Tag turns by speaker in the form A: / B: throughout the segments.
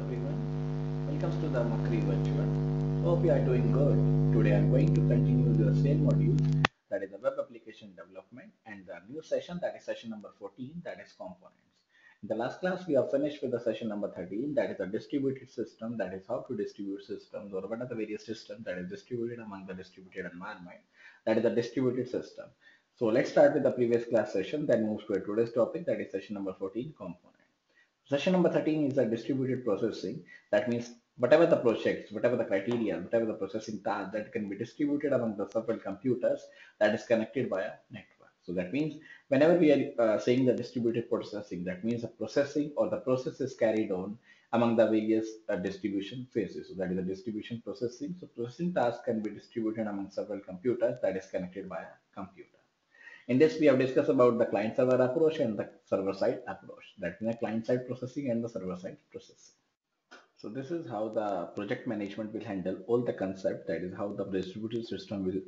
A: everyone. Welcome to the Makri Virtual. Hope you are doing good. Today I'm going to continue the same module, that is the web application development, and the new session, that is session number 14, that is components. In the last class we have finished with the session number 13, that is a distributed system, that is how to distribute systems, or what are the various systems that is distributed among the distributed environment, that is a distributed system. So let's start with the previous class session, then move to today's topic, that is session number 14, components. Session number 13 is a distributed processing. That means whatever the projects, whatever the criteria, whatever the processing task that can be distributed among the several computers that is connected via network. So that means whenever we are saying the distributed processing, that means the processing or the process is carried on among the various distribution phases. So that is the distribution processing. So processing task can be distributed among several computers that is connected via computer. In this, we have discussed about the client-server approach and the server-side approach. That means the client-side processing and the server-side processing. So this is how the project management will handle all the concept. That is how the distributed system will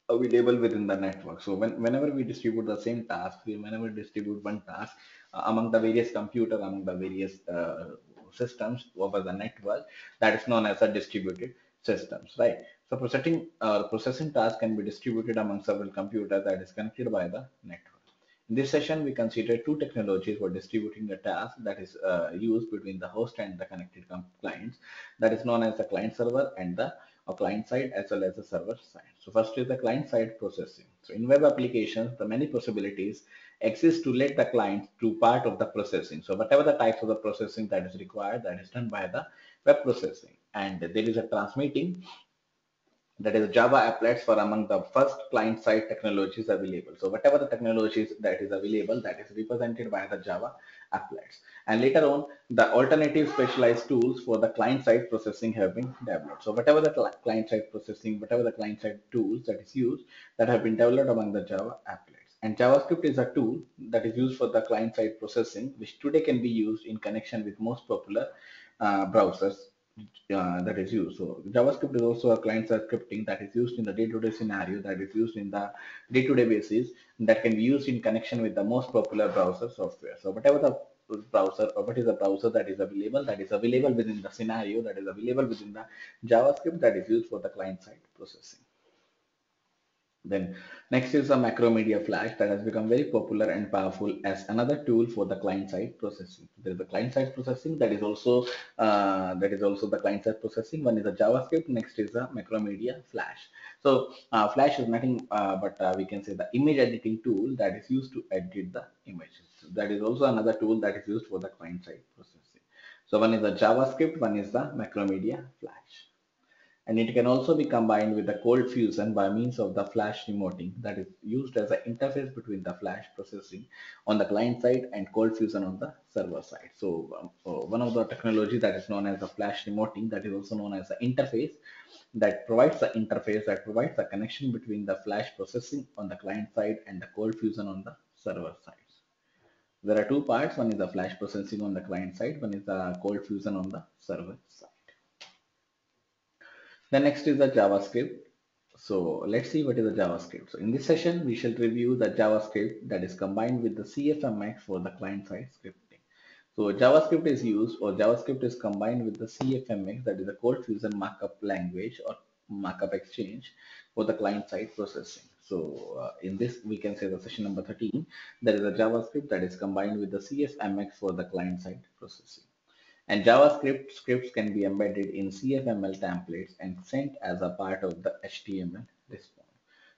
A: available within the network. So whenever we distribute the same task, whenever we distribute one task among the various computer, among the various systems over the network, that is known as a distributed systems, right? So processing task can be distributed among several computers that is connected by the network. In this session, we consider two technologies for distributing the task that is used between the host and the connected clients, that is known as the client server and the client side as well as the server side. So first is the client side processing. So in web applications, the many possibilities exist to let the client do part of the processing. So whatever the types of the processing that is required, that is done by the web processing. And there is a transmitting, that is Java applets for among the first client-side technologies available. So whatever the technologies that is available, that is represented by the Java applets. And later on, the alternative specialized tools for the client-side processing have been developed. So whatever the client-side processing, whatever the client-side tools that is used, that have been developed among the Java applets. And JavaScript is a tool that is used for the client-side processing, which today can be used in connection with most popular browsers that is used. So JavaScript is also a client-side scripting that is used in the day-to-day scenario, that is used in the day-to-day basis, that can be used in connection with the most popular browser software. So whatever the browser, or what is the browser that is available within the scenario, that is available within the JavaScript that is used for the client-side processing. Then next is the Macromedia Flash that has become very popular and powerful as another tool for the client-side processing. There is the client-side processing that is also the client-side processing. One is the JavaScript. Next is the Macromedia Flash. So Flash is nothing but we can say the image editing tool that is used to edit the images. So that is also another tool that is used for the client-side processing. So one is the JavaScript. One is the Macromedia Flash. And it can also be combined with the Cold Fusion by means of the flash remoting, that is used as an interface between the flash processing on the client side and Cold Fusion on the server side. So one of the technology that is known as the flash remoting, that is also known as the interface, that provides the interface, that provides the connection between the flash processing on the client side and the Cold Fusion on the server side. There are two parts. One is the flash processing on the client side, one is the Cold Fusion on the server side. The next is the JavaScript. So let's see what is the JavaScript. So in this session, we shall review the JavaScript that is combined with the CFMX for the client-side scripting. So JavaScript is used, or JavaScript is combined with the CFMX, that is the Cold Fusion Markup Language or Markup Exchange for the client-side processing. So in this, we can say the session number 13, there is a JavaScript that is combined with the CFMX for the client-side processing. And JavaScript scripts can be embedded in CFML templates and sent as a part of the HTML response.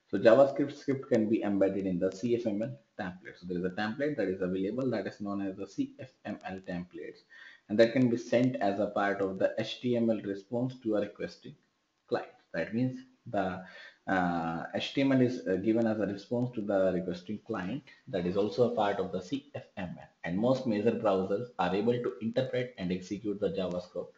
A: So JavaScript script can be embedded in the CFML template. So there is a template that is available that is known as the CFML templates, and that can be sent as a part of the HTML response to a requesting client. That means the HTML is given as a response to the requesting client, that is also a part of the CFML, and most major browsers are able to interpret and execute the JavaScript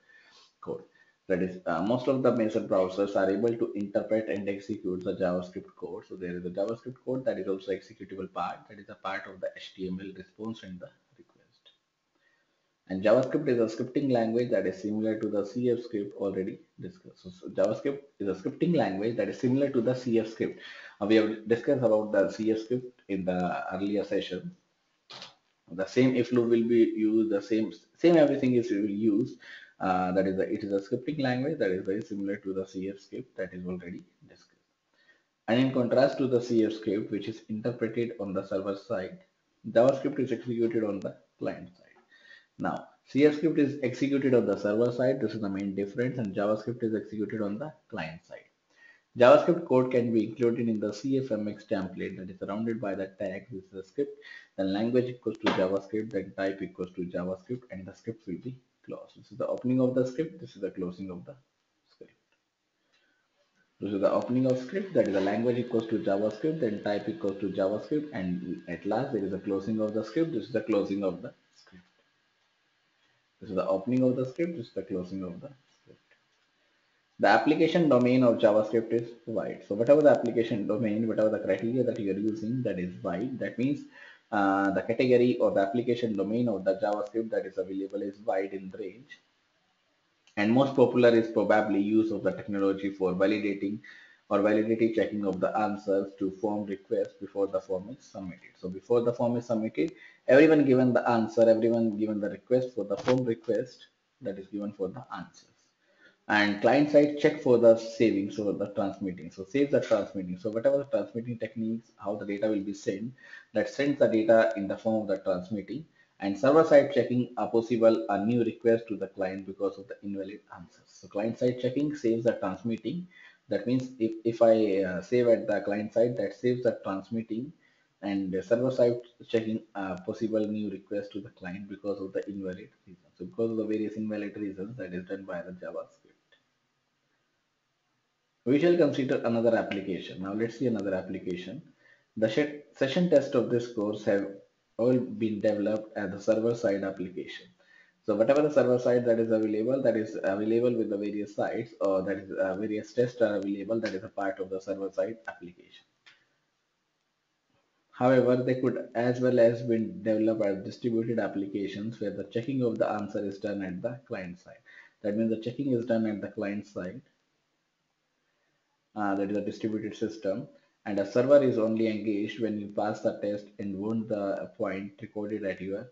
A: code. That is, most of the major browsers are able to interpret and execute the JavaScript code. So there is a JavaScript code that is also executable part, that is a part of the HTML response and the request. And JavaScript is a scripting language that is similar to the CF script already discussed. So JavaScript is a scripting language that is similar to the CF script. We have discussed about the CF script in the earlier session. The same if loop will be used, the same everything is will use. That is it is a scripting language that is very similar to the CF script that is already discussed. And in contrast to the CF script, which is interpreted on the server side, JavaScript is executed on the client side. Now, CF script is executed on the server side. This is the main difference, and JavaScript is executed on the client side. JavaScript code can be included in the CFMX template that is surrounded by the tag. This is the script, then language equals to JavaScript, then type equals to JavaScript, and the script will be closed. This is the opening of the script, this is the closing of the script. This is the opening of script, that is the language equals to JavaScript, then type equals to JavaScript, and at last there is a closing of the script, this is the closing of the script. This is the opening of the script, this is the closing of the script. The application domain of JavaScript is wide. So whatever the application domain, whatever the criteria that you are using, that is wide. That means the category or the application domain of the JavaScript that is available is wide in range. And most popular is probably use of the technology for validating or validity checking of the answers to form requests before the form is submitted. So before the form is submitted, everyone given the answer, everyone given the request for the form request that is given for the answers. And client side check for the saving, so the transmitting, so save the transmitting. So whatever the transmitting techniques, how the data will be sent, that sends the data in the form of the transmitting. And server side checking a possible a new request to the client because of the invalid answers. So client side checking saves the transmitting. That means if I save at the client side, that saves the transmitting, and the server side checking a possible new request to the client because of the invalid reasons. So because of the various invalid reasons, that is done by the JavaScript. We shall consider another application. Now let's see another application. The session test of this course have all been developed as a server-side application. So whatever the server side that is available with the various sites, or that is various tests are available, that is a part of the server-side application. However, they could as well as been developed as distributed applications where the checking of the answer is done at the client side. That means the checking is done at the client side. That is a distributed system, and a server is only engaged when you pass the test and won the point recorded at your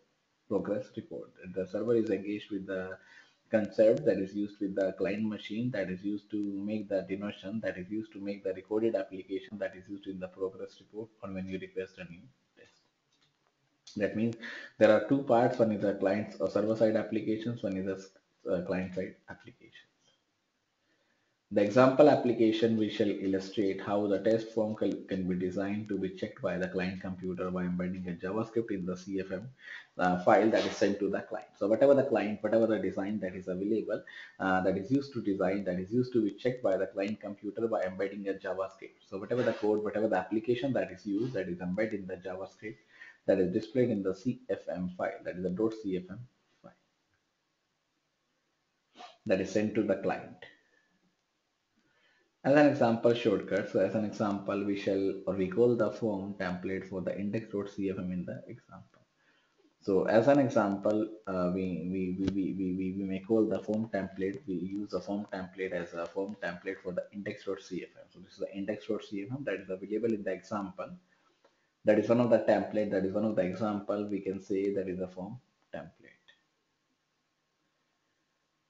A: progress report. The server is engaged with the concept that is used with the client machine, that is used to make the denotation, that is used to make the recorded application, that is used in the progress report or when you request a new test. That means there are two parts: one is the client or server side applications, one is the client side application. The example application we shall illustrate how the test form can be designed to be checked by the client computer by embedding a JavaScript in the CFM file that is sent to the client. So whatever the client, whatever the design that is available, that is used to design, that is used to be checked by the client computer by embedding a JavaScript. So whatever the code, whatever the application that is used, that is embedded in the JavaScript, that is displayed in the CFM file, that is the .cfm file, that is sent to the client. As an example shortcut, so as an example, we shall recall the form template for the index.cfm in the example. So as an example, we may call the form template. We use the form template as a form template for the index.cfm. So this is the index.cfm that is available in the example. That is one of the template. That is one of the example. We can say that is a form template.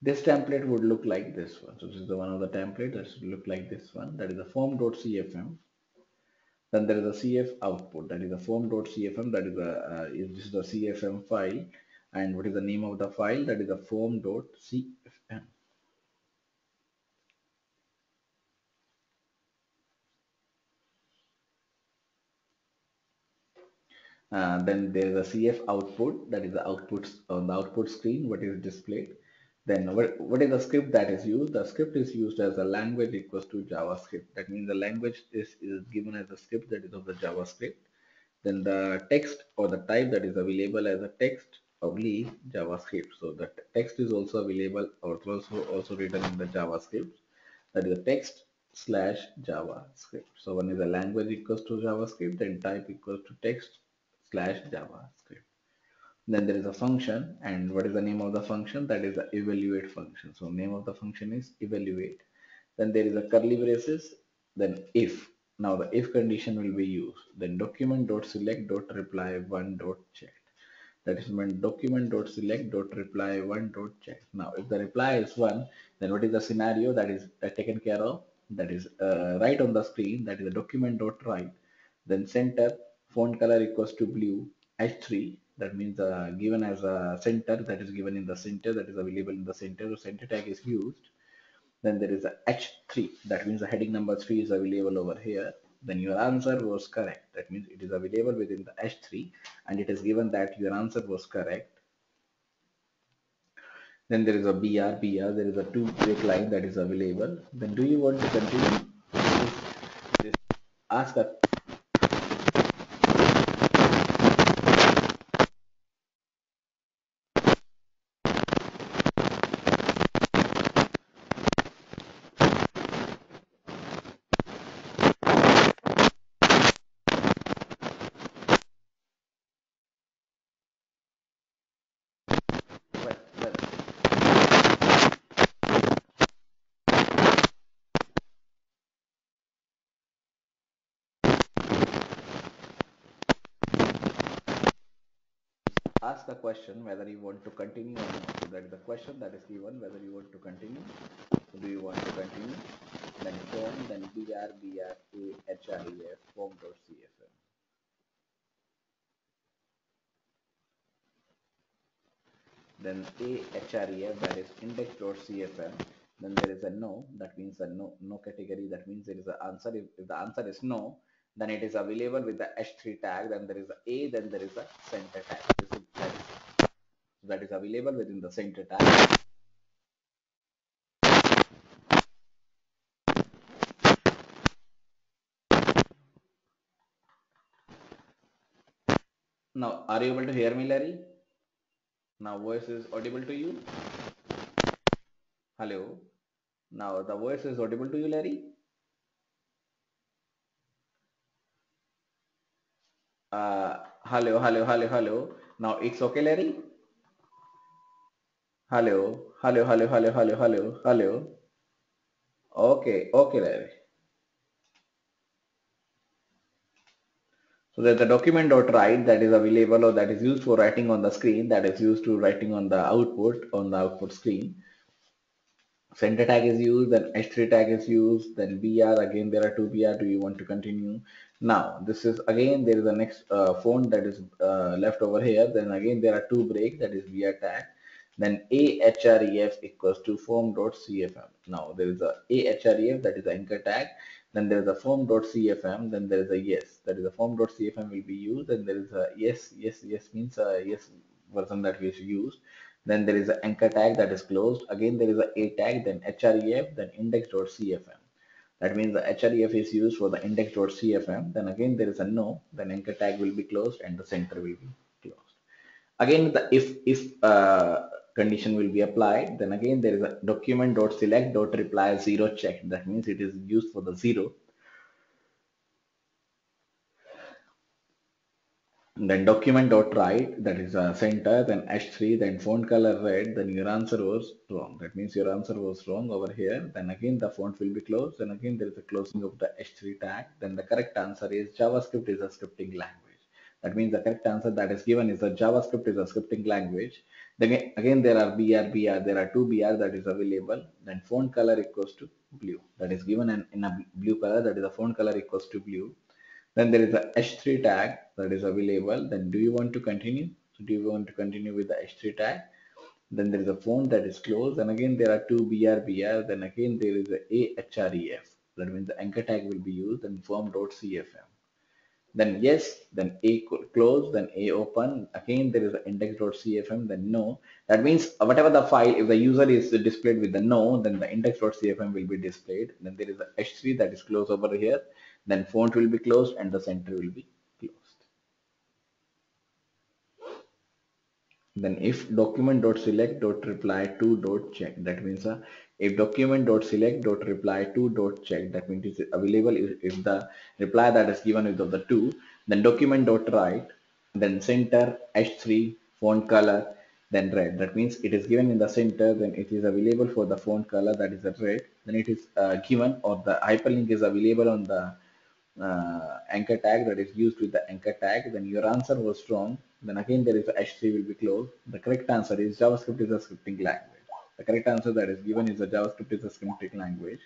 A: This template would look like this one. So this is the one of the template that should look like this one. That is the form.cfm. Then there is a CF output, that is a form.cfm, that is this is the CFM file. And what is the name of the file? That is a form.cfm. Then there is a CF output, that is the output on the output screen, what is displayed. Then what is the script that is used? The script is used as a language equals to JavaScript. That means the language is given as a script that is of the JavaScript. Then the text or the type that is available as a text oblique JavaScript. So the text is also available or also written in the JavaScript. That is the text slash JavaScript. So one is a language equals to JavaScript and type equals to text slash JavaScript. Then there is a function, and what is the name of the function? That is the evaluate function. So name of the function is evaluate. Then there is a curly braces, then if. Now the if condition will be used. Then document.select.reply1.checked. that is when document dot select dot reply one dot check. Now if the reply is one, then what is the scenario that is taken care of? That is right on the screen, that is the document dot write, then center font color equals to blue h3, that means given as a center, that is given in the center, that is available in the center, so center tag is used. Then there is a h3, that means the heading number 3 is available over here. Then your answer was correct, that means it is available within the h3 and it is given that your answer was correct. Then there is a br, there is a two break line that is available. Then do you want to continue this, ask a well, well, ask a question whether you want to continue or not. So that is the question that is given, whether you want to continue. So do you want to continue? Then form, then brbraref form.cfm. Then ahref, that is index.cfm. Then there is a no, that means a no category, that means there is an answer. If the answer is no, then it is available with the h3 tag. Then there is a, then there is a center tag. That is available within the center tag. Now, are you able to hear me, Larry? Now, voice is audible to you? Hello. Now, the voice is audible to you, Larry? Hello. Now, it's okay, Larry? Hello. Okay, Larry. So that the document dot write, that is available or that is used for writing on the screen, that is used to writing on the output screen. Center tag is used, then h3 tag is used, then br, again there are two br. Do you want to continue? Now this is again, there is a next font that is left over here. Then again there are two break, that is br tag. Then ahref equals to form.cfm. Now there is a ahref, that is the anchor tag. Then there is a form.cfm. Then there is a yes, that is a form.cfm will be used. Then there is a yes means yes version that we use. Then there is an anchor tag that is closed. Again there is a tag, then href, then index.cfm. That means the href is used for the index.cfm. Then again there is a no, then anchor tag will be closed and the center will be closed. Again the if condition will be applied. Then again there is a document.select.reply zero check. That means it is used for the zero. Then document dot write, that is a center, then h3, then font color red, then your answer was wrong. That means your answer was wrong over here. Then again the font will be closed. Then again there is a closing of the h3 tag. Then the correct answer is JavaScript is a scripting language. That means the correct answer that is given is that JavaScript is a scripting language. Then again there are br, there are two br that is available. Then font color equals to blue. That is given in a blue color, that is the font color equals to blue. Then there is a h3 tag that is available. Then do you want to continue? So do you want to continue with the h3 tag? Then there is a font that is closed. And again there are two br. Then again there is a ahref. That means the anchor tag will be used and form.cfm. Then yes, then a close, then a open. Again there is index.cfm, then no. That means whatever the file, if the user is displayed with the no, then the index.cfm will be displayed. Then there is a h3 that is closed over here. Then font will be closed and the center will be closed. Then if document.select.reply to.check, that means if document.select.reply to.check, that means it's available if the reply that is given is of the two. Then document.write, then center h3 font color, then red. That means it is given in the center, then it is available for the font color, that is a red. Then it is given, or the hyperlink is available on the anchor tag, that is used with the anchor tag. Then your answer was wrong. then again there is H3 will be closed. The correct answer is JavaScript is a scripting language. The correct answer that is given is a JavaScript is a scripting language.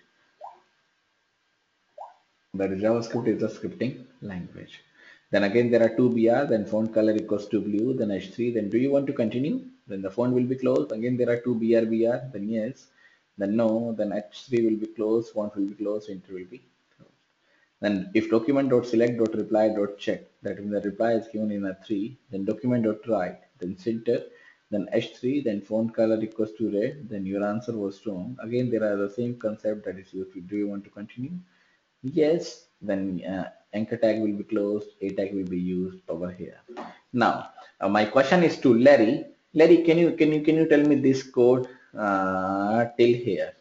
A: That is JavaScript is a scripting language. Then again there are two BR, then font color equals to blue, then H3, then do you want to continue? Then the font will be closed. Again there are two BR, then yes, then no, then H3 will be closed, font will be closed, enter will be closed. Then if document.select.reply.check, that means the reply is given in a 3, then document.write, then center, then H3, then font color equals to red, then your answer was wrong. Again there are the same concept that is used. Do you want to continue? Yes, then anchor tag will be closed, a tag will be used over here. Now, my question is to Larry. Larry, can you tell me this code till here?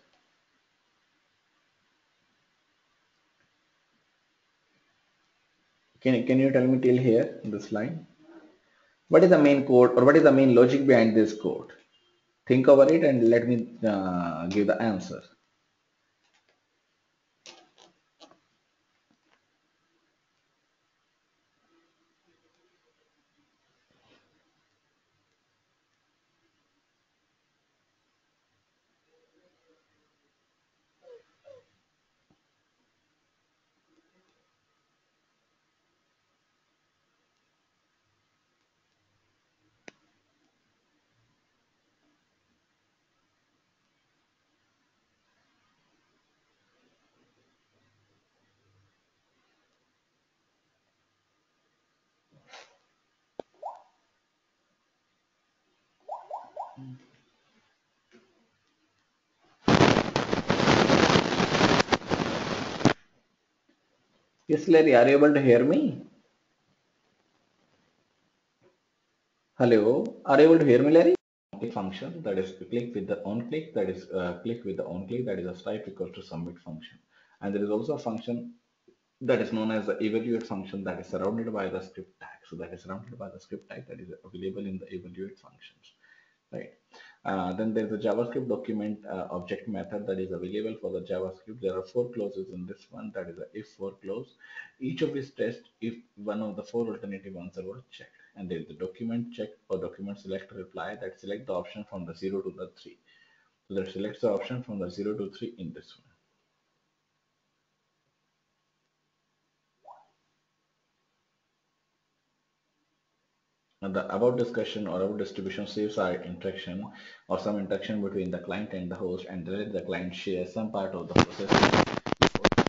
A: Can you tell me till here this line? What is the main code or what is the main logic behind this code? Think over it and let me give the answer. Yes, Larry, are you able to hear me? Hello, are you able to hear me, Larry? Click function, that is click with the on click, that is click with the on click, that is a stripe equals to submit function. And there is also a function that is known as the evaluate function that is surrounded by the script tag. So that is surrounded by the script tag that is available in the evaluate functions, right? Then there is a JavaScript document object method that is available for the JavaScript. There are four clauses in this one, that is a if for clause. Each of these tests if one of the four alternative answer was checked. And there is the document check or document select reply that select the option from the 0 to the 3. So that selects the option from the 0 to 3 in this one. And the about discussion or about distribution saves our interaction or some interaction between the client and the host, and let the client share some part of the process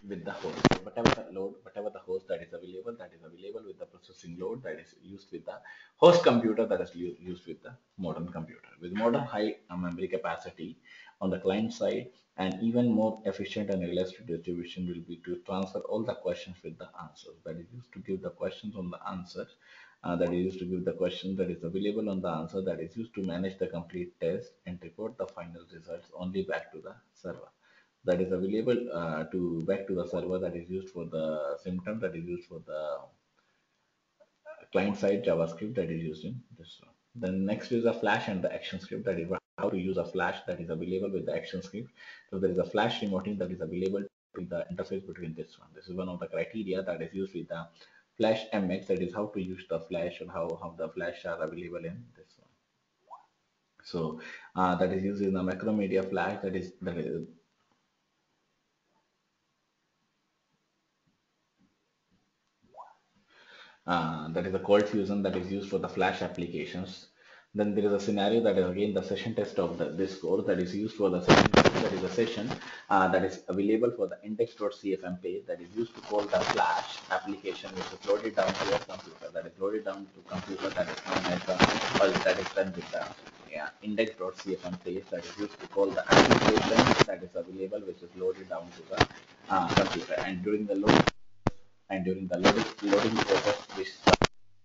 A: with the host. So whatever the load, whatever the host that is available with the processing load that is used with the host computer that is used with the modern computer. With modern high memory capacity on the client side, and even more efficient and elastic distribution will be to transfer all the questions with the answers that is used to give the questions on the answers that is used to give the question that is available on the answer that is used to manage the complete test and report the final results only back to the server that is available to back to the server that is used for the symptom that is used for the client side JavaScript that is used in this one. Then next is a flash and the action script, that is how to use a flash that is available with the action script. So there is a flash remoting that is available with the interface between this one. This is one of the criteria that is used with the flash MX, that is how to use the flash and how the flash are available in this one. So that is used in the Macromedia flash that is that is a cold fusion that is used for the flash applications. Then there is a scenario that is again the session test of this course that is used for the session test, that is a session that is available for the index.cfm page that is used to call the flash application which is loaded down to your computer, that is loaded down to computer, that is known as the or that is done with the index.cfm page that is used to call the application that is available which is loaded down to the computer. And during the loading process which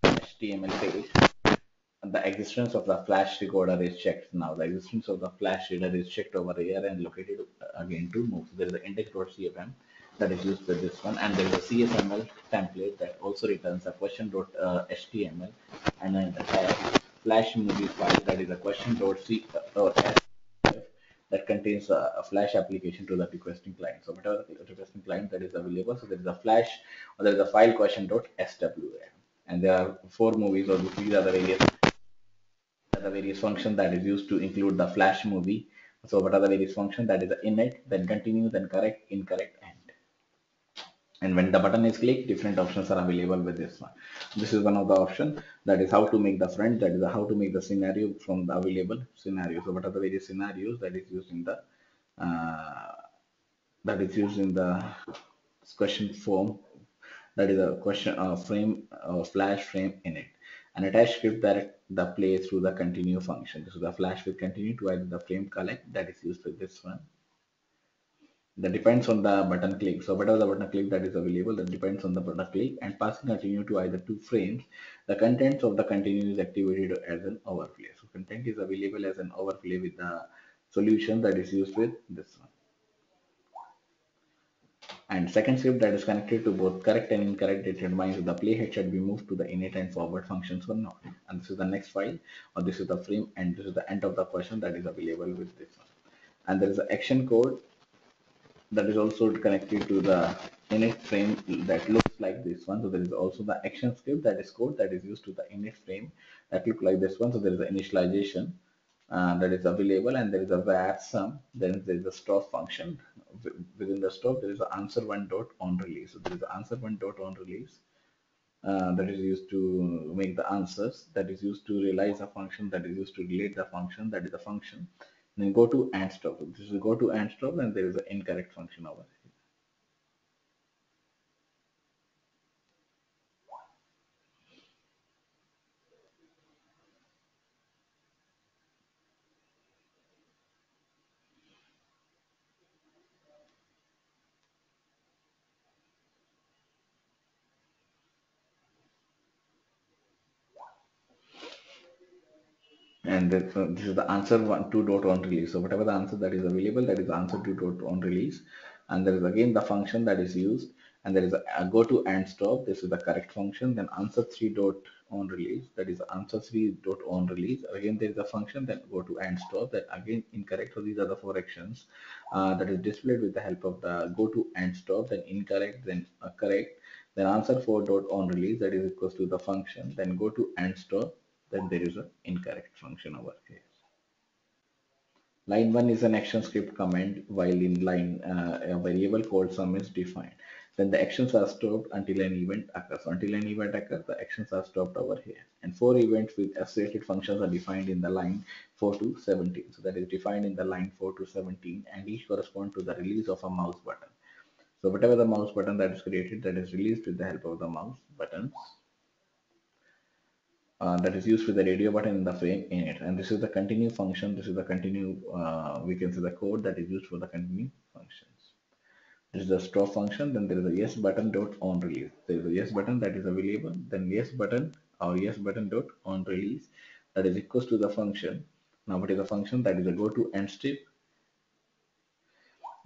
A: HTML page, the existence of the flash recorder is checked. Now the existence of the flash reader is checked over here and located again to move. So there is the index.cfm that is used with this one, and there is a CSML template that also returns a question.html and then the flash movie file that is a question.s that contains a flash application to the requesting client. So whatever the requesting client that is available, so there is a flash or there is a file question.swm. and there are four movies, or these are the various function that is used to include the flash movie. So what are the various function? That is the init, then continue, then correct, incorrect, and when the button is clicked, different options are available with this one. This is one of the option, that is how to make the front, that is how to make the scenario from the available scenario. So what are the various scenarios that is used in the uh, that is used in the question form, that is a question frame flash frame in it. An attached script that the play through the continue function. So the flash will continue to either the frame collect, that is used with this one. That depends on the button click. So whatever the button click that is available, that depends on the button click, and passing continue to either two frames. The contents of the continue is activated as an overlay. So content is available as an overlay with the solution that is used with this one. And second script that is connected to both correct and incorrect, it determines if the playhead should be moved to the init and forward functions or not. And this is the next file, or this is the frame, and this is the end of the question that is available with this one. And there is an action code that is also connected to the init frame that looks like this one. So there is also the action script, that is code that is used to the init frame that look like this one. So there is an initialization that is available, and there is a var sum. Then there is a stop function. Within the stop, there is an answer one dot on release. So there is an answer one dot on release that is used to make the answers. That is used to realize a function. That is used to relate the function. That is the function. Then go to and stop. So this is go to and stop, and there is an incorrect function over here. And this is the answer one two dot on release. So whatever the answer that is available, that is answer two dot on release. And there is again the function that is used, and there is a go to and stop. This is the correct function. Then answer three dot on release, that is answer three dot on release. Again there is a function, then go to and stop, that again incorrect. So these are the four actions that is displayed with the help of the go to and stop, then incorrect, then correct, then answer four dot on release, that is equals to the function, then go to and stop, then there is an incorrect function over here. Line 1 is an action script command, while in line a variable called sum is defined. Then the actions are stopped until an event occurs. So until an event occurs, the actions are stopped over here. And four events with associated functions are defined in the line 4 to 17. So that is defined in the line 4 to 17, and each correspond to the release of a mouse button. So whatever the mouse button that is created, that is released with the help of the mouse buttons. That is used with the radio button in the frame in it. And this is the continue function. This is the continue, we can see the code that is used for the continue functions. This is the stop function. Then there is a yes button dot on release. There is a yes button that is available. Then yes button or yes button dot on release, that is equals to the function. Now what is the function? That is a go to end step.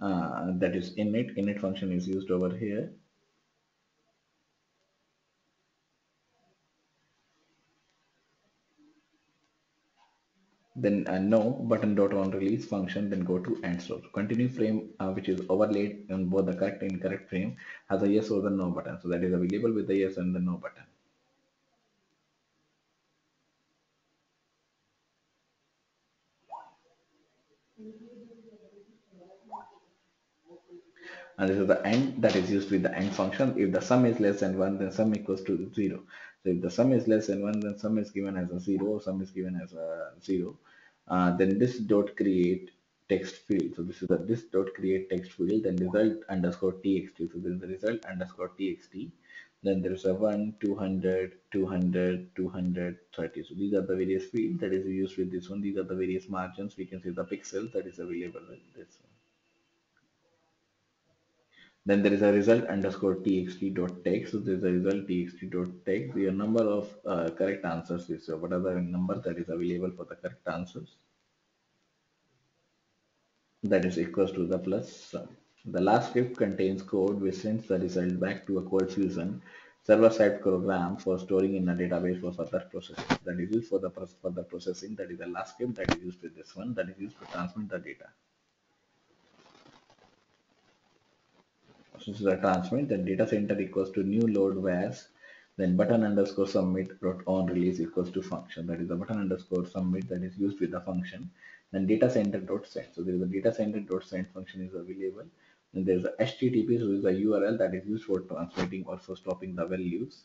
A: That is init. Init function is used over here. Then no button dot on release function, then go to and stop. So continue frame which is overlaid on both the correct and incorrect frame has a yes or the no button. So that is available with the yes and the no button. And this is the end that is used with the end function. If the sum is less than 1, then sum equals to 0. So if the sum is less than 1, then sum is given as a 0, sum is given as a 0. Then this dot create text field. So this is the this dot create text field, then result underscore txt. So this is the result underscore txt. Then there is a 1, 200, 200, 230. So these are the various fields that is used with this one. These are the various margins. We can see the pixels that is available with this one. Then there is a result underscore txt dot text. So there is a result txt dot text. The number of correct answers is what are the number that is available for the correct answers. That is equals to the plus sum. The last script contains code which sends the result back to a Cold Fusion server-side program for storing in a database for further processing. That is used for the further processing. That is the last script that is used with this one. That is used to transmit the data. So this is a transmit. The data center equals to new load vars Then button underscore submit dot on release equals to function, that is the button underscore submit that is used with the function. Then data center dot send, so there is a data center dot send function is available. Then there is a HTTP, so is a URL that is used for transmitting or for stopping the values.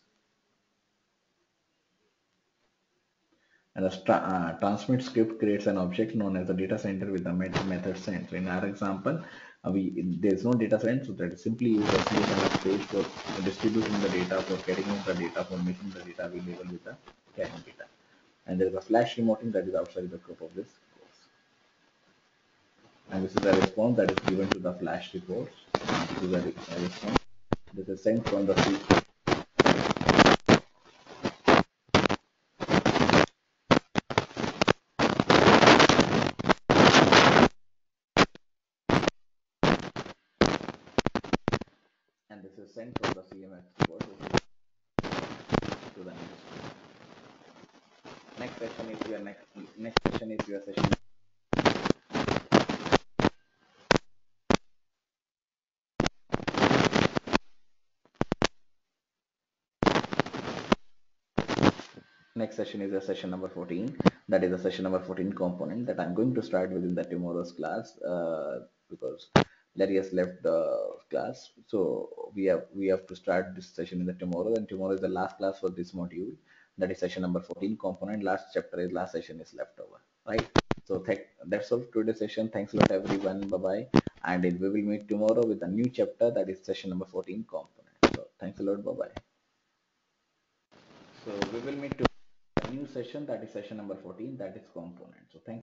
A: And a transmit script creates an object known as the data center with the method send. So in our example, there is no data send, so that is simply use a CSMF page for distributing the data, for carrying out the data, for making the data available with the carrying data. And there is a flash remoting that is outside the scope of this course. And this is a response that is given to the flash reports. This is a response. This is sent from the C. And this is sent from the CMX port to the next session is your next session is your session. Next session is a session number 14. That is a session number 14 component that I'm going to start within the tomorrow's class, because Larry has left the class. So we have to start this session in the tomorrow, and tomorrow is the last class for this module. That is session number 14 component. Last session is left over, right? So that's all for today's session. Thanks a lot everyone. Bye bye. And we will meet tomorrow with a new chapter, that is session number 14 component. So thanks a lot. Bye bye. So we will meet to a new session, that is session number 14, that is component. So thank